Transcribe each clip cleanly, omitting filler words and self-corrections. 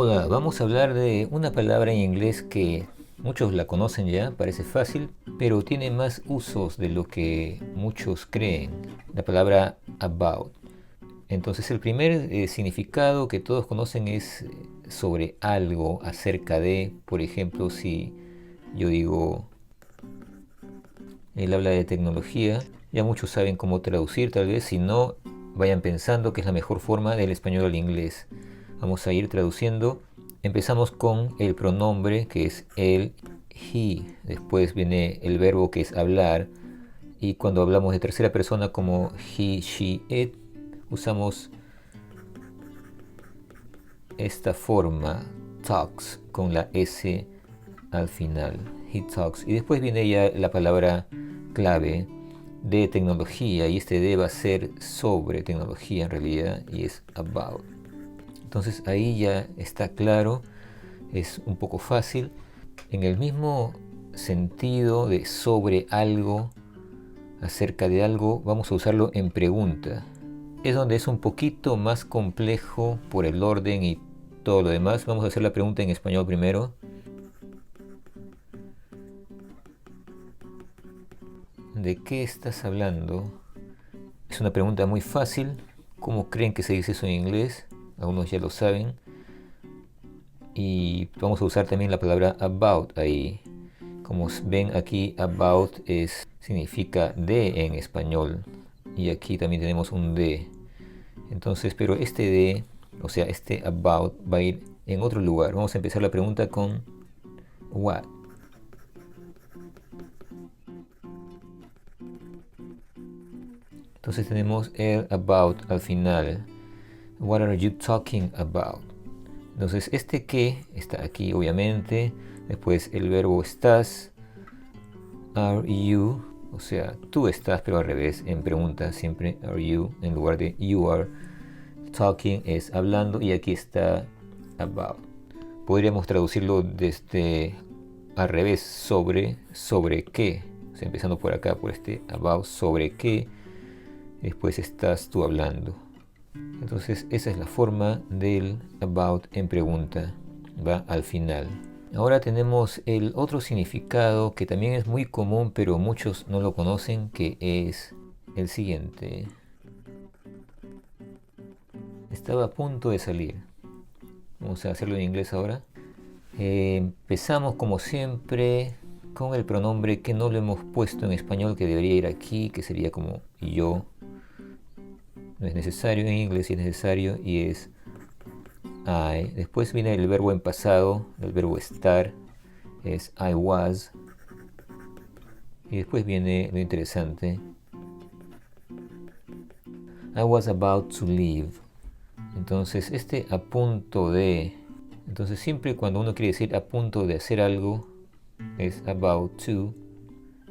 Hola, vamos a hablar de una palabra en inglés que muchos la conocen ya, parece fácil, pero tiene más usos de lo que muchos creen. La palabra about. Entonces el primer significado que todos conocen es sobre algo, acerca de, por ejemplo, si yo digo, él habla de tecnología, ya muchos saben cómo traducir, tal vez si no, vayan pensando que es la mejor forma del español al inglés. Vamos a ir traduciendo. Empezamos con el pronombre que es el, he. Después viene el verbo que es hablar. Y cuando hablamos de tercera persona como he, she, it, usamos esta forma, talks, con la S al final. He talks. Y después viene ya la palabra clave de tecnología. Y este de va a ser sobre tecnología en realidad. Y es about. Entonces ahí ya está claro, es un poco fácil. En el mismo sentido de sobre algo, acerca de algo, vamos a usarlo en pregunta. Es donde es un poquito más complejo por el orden y todo lo demás. Vamos a hacer la pregunta en español primero. ¿De qué estás hablando? Es una pregunta muy fácil. ¿Cómo creen que se dice eso en inglés? Algunos ya lo saben. Y vamos a usar también la palabra about ahí. Como ven aquí, about significa de en español. Y aquí también tenemos un de. Entonces, pero este de, o sea, este about va a ir en otro lugar. Vamos a empezar la pregunta con what. Entonces tenemos el about al final. What are you talking about? Entonces este que está aquí obviamente. Después el verbo estás. Are you, o sea, tú estás, pero al revés, en pregunta siempre are you en lugar de you are. Talking es hablando y aquí está about. Podríamos traducirlo desde al revés, sobre qué. O sea, empezando por acá, por este about, sobre qué. Después estás tú hablando. Entonces esa es la forma del about en pregunta. Va al final. Ahora tenemos el otro significado que también es muy común, pero muchos no lo conocen, que es el siguiente. Estaba a punto de salir. Vamos a hacerlo en inglés ahora. Empezamos como siempre con el pronombre que no lo hemos puesto en español, que debería ir aquí, que sería como yo. No es necesario, en inglés sí es necesario y es I. Después viene el verbo en pasado, el verbo estar, es I was. Y después viene lo interesante. I was about to leave. Entonces este a punto de. Entonces siempre cuando uno quiere decir a punto de hacer algo es about to.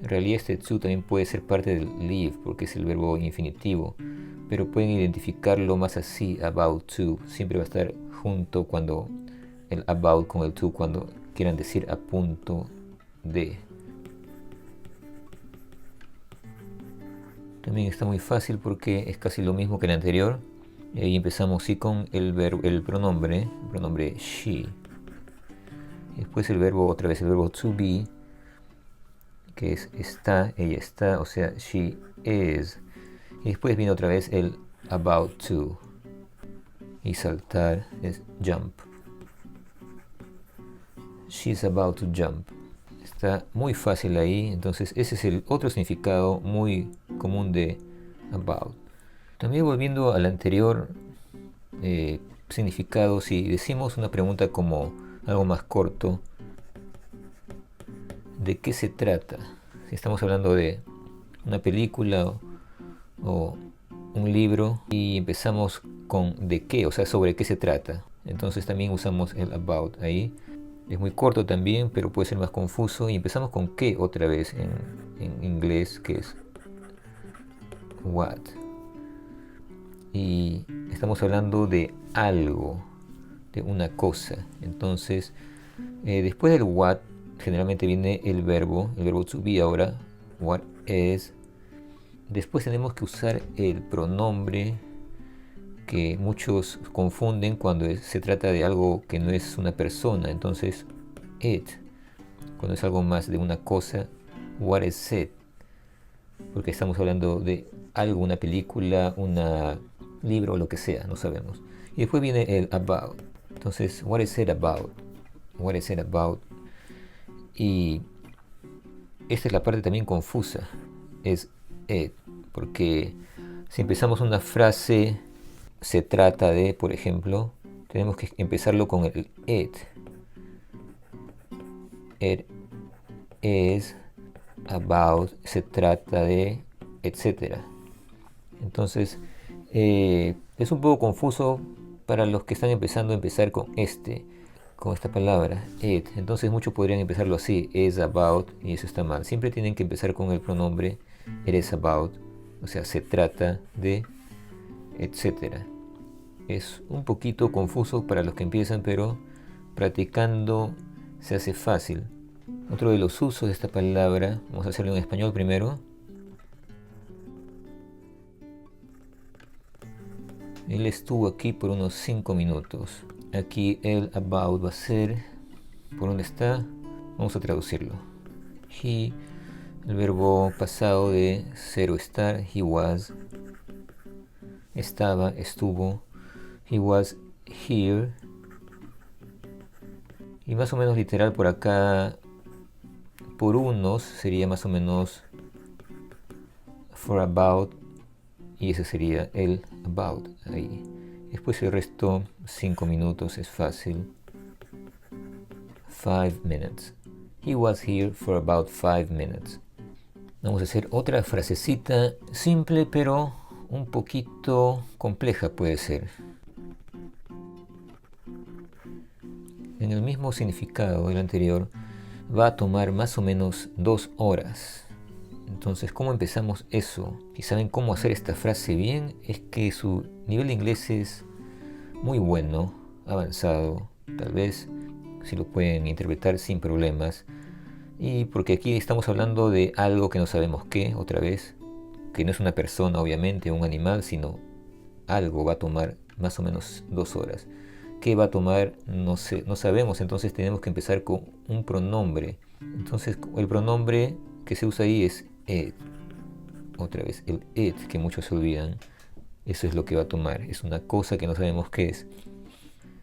En realidad este to también puede ser parte del leave porque es el verbo infinitivo. Pero pueden identificarlo más así, about to. Siempre va a estar junto cuando el about con el to cuando quieran decir a punto de. También está muy fácil porque es casi lo mismo que el anterior. Y empezamos sí con el pronombre she. Y después el verbo, otra vez el verbo to be, que es está, ella está, o sea, she is. Y después viene otra vez el about to. Y saltar es jump. She's about to jump. Está muy fácil ahí, entonces ese es el otro significado muy común de about. También volviendo al anterior significado, si decimos una pregunta como algo más corto, ¿de qué se trata? Si estamos hablando de una película o un libro y empezamos con de qué, o sea, sobre qué se trata. Entonces también usamos el about ahí. Es muy corto también, pero puede ser más confuso. Y empezamos con qué otra vez en inglés, que es what. Y estamos hablando de algo, de una cosa. Entonces, después del what, generalmente viene el verbo to be ahora, what is. Después tenemos que usar el pronombre que muchos confunden cuando se trata de algo que no es una persona. Entonces, it, cuando es algo más de una cosa, what is it? Porque estamos hablando de algo, una película, un libro o lo que sea, no sabemos. Y después viene el about. Entonces, what is it about? What is it about? Y esta es la parte también confusa. Es it. Porque si empezamos una frase, se trata de, por ejemplo, tenemos que empezarlo con el it. It is about, se trata de, etcétera. Entonces, es un poco confuso para los que están empezando a empezar con esta palabra, it. Entonces muchos podrían empezarlo así, is about, y eso está mal. Siempre tienen que empezar con el pronombre it is about, o sea, se trata de, etcétera. Es un poquito confuso para los que empiezan, pero practicando se hace fácil. Otro de los usos de esta palabra, vamos a hacerlo en español primero. Él estuvo aquí por unos 5 minutos. Aquí el about va a ser, ¿por dónde está? Vamos a traducirlo. He, el verbo pasado de ser o estar, he was, estaba, estuvo, he was here. Y más o menos literal por acá, por unos sería más o menos for about, y ese sería el about ahí. Después el resto, 5 minutos, es fácil. 5 minutes. He was here for about 5 minutes. Vamos a hacer otra frasecita simple, pero un poquito compleja puede ser. En el mismo significado del anterior, va a tomar más o menos 2 horas. Entonces, ¿cómo empezamos eso? Si saben cómo hacer esta frase bien, es que su nivel de inglés es muy bueno, avanzado, tal vez si lo pueden interpretar sin problemas. Y porque aquí estamos hablando de algo que no sabemos qué, otra vez, que no es una persona obviamente, un animal, sino algo va a tomar más o menos 2 horas. ¿Qué va a tomar? No sé, no sabemos, entonces tenemos que empezar con un pronombre. Entonces el pronombre que se usa ahí es it. Otra vez, el it, que muchos se olvidan. Eso es lo que va a tomar, es una cosa que no sabemos qué es.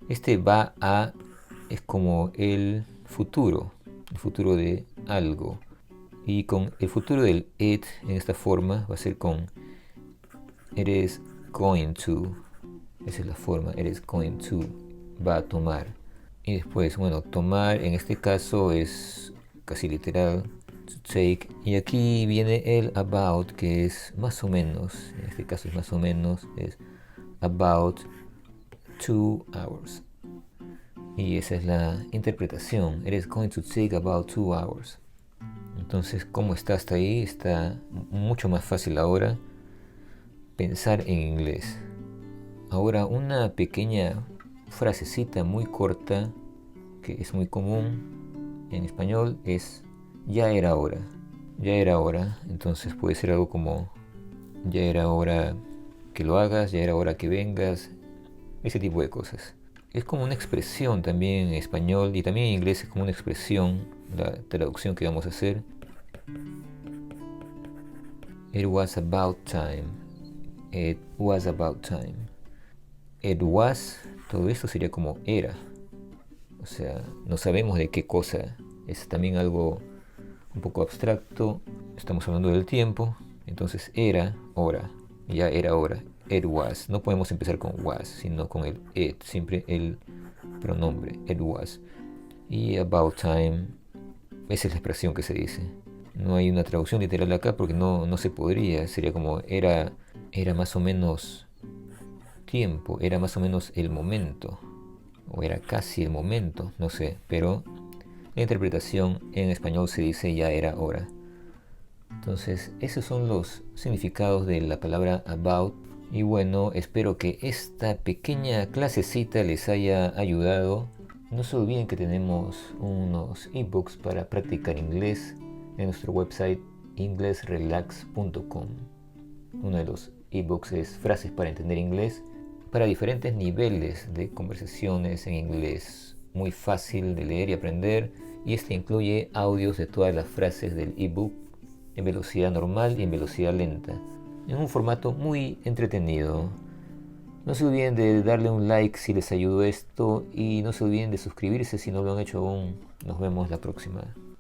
Este va a es como el futuro de algo. Y con el futuro del it en esta forma va a ser con it is going to. Esa es la forma, it is going to, va a tomar. Y después, bueno, tomar en este caso es casi literal, to take. Y aquí viene el about, que es más o menos, en este caso es más o menos, es about 2 hours. Y esa es la interpretación, it is going to take about 2 hours. Entonces, ¿cómo está hasta ahí? Está mucho más fácil ahora pensar en inglés. Ahora una pequeña frasecita muy corta que es muy común en español es ya era hora. Ya era hora, entonces puede ser algo como ya era hora que lo hagas, ya era hora que vengas, ese tipo de cosas. Es como una expresión también en español y también en inglés es como una expresión, la traducción que vamos a hacer. It was about time. It was about time. It was, todo esto sería como era. O sea, no sabemos de qué cosa. Es también algo un poco abstracto. Estamos hablando del tiempo. Entonces era, hora. Ya era hora. It was. No podemos empezar con was, sino con el it. Siempre el pronombre. It was. Y about time. Esa es la expresión que se dice. No hay una traducción literal acá porque no se podría. Sería como era más o menos tiempo, era más o menos el momento, o era casi el momento, no sé, pero la interpretación en español se dice ya era hora. Entonces, esos son los significados de la palabra about. Y bueno, espero que esta pequeña clasecita les haya ayudado. No se olviden que tenemos unos ebooks para practicar inglés en nuestro website inglesrelax.com. Uno de los ebooks es frases para entender inglés. para diferentes niveles de conversaciones en inglés. Muy fácil de leer y aprender, y este incluye audios de todas las frases del ebook en velocidad normal y en velocidad lenta, en un formato muy entretenido. No se olviden de darle un like si les ayudó esto y no se olviden de suscribirse si no lo han hecho aún. Nos vemos la próxima.